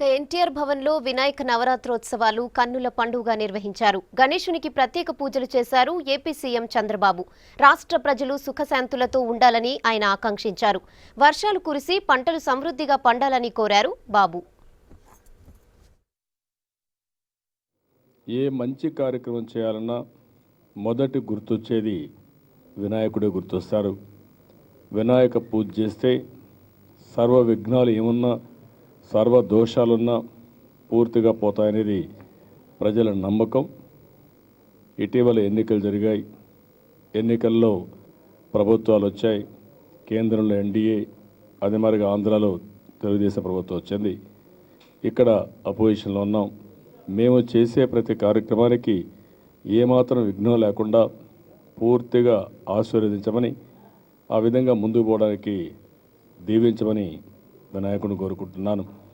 ఎన్టీఆర్ భవన్లో వినాయక నవరాత్రోత్సవాలు కన్నుల పండుగగా నిర్వహించారు. గణేశునికి ప్రత్యేక పూజలు చేశారు ఏపీ సీఎం చంద్రబాబు. రాష్ట్ర ప్రజలు సుఖశాంతులతో ఉండాలని ఆయన ఆకాంక్షించారు. వర్షాలు కురిసి పంటలు సమృద్ధిగా పండాలని కోరారు బాబు. ఏ మంచి కార్యక్రమం చేయాలన్నా మొదటి గుర్తొచ్చేది వినాయకుడే గుర్తొస్తారు. వినాయక పూజ చేస్తే సర్వ విఘ్నాలు ఏమున్నా సర్వ దోషాలున్నా పూర్తిగా పోతాయనేది ప్రజల నమ్మకం. ఇటీవల ఎన్నికలు జరిగాయి. ఎన్నికల్లో ప్రభుత్వాలు వచ్చాయి. కేంద్రంలో ఎన్డీఏ, అది మరిగా ఆంధ్రాలో తెలుగుదేశం ప్రభుత్వం వచ్చింది. ఇక్కడ అపోజిషన్లో ఉన్నాం. మేము చేసే ప్రతి కార్యక్రమానికి ఏమాత్రం విఘ్నం లేకుండా పూర్తిగా ఆశీర్వదించమని, ఆ విధంగా ముందుకు పోవడానికి దీవించమని వినాయకుడిని కోరుకుంటున్నాను.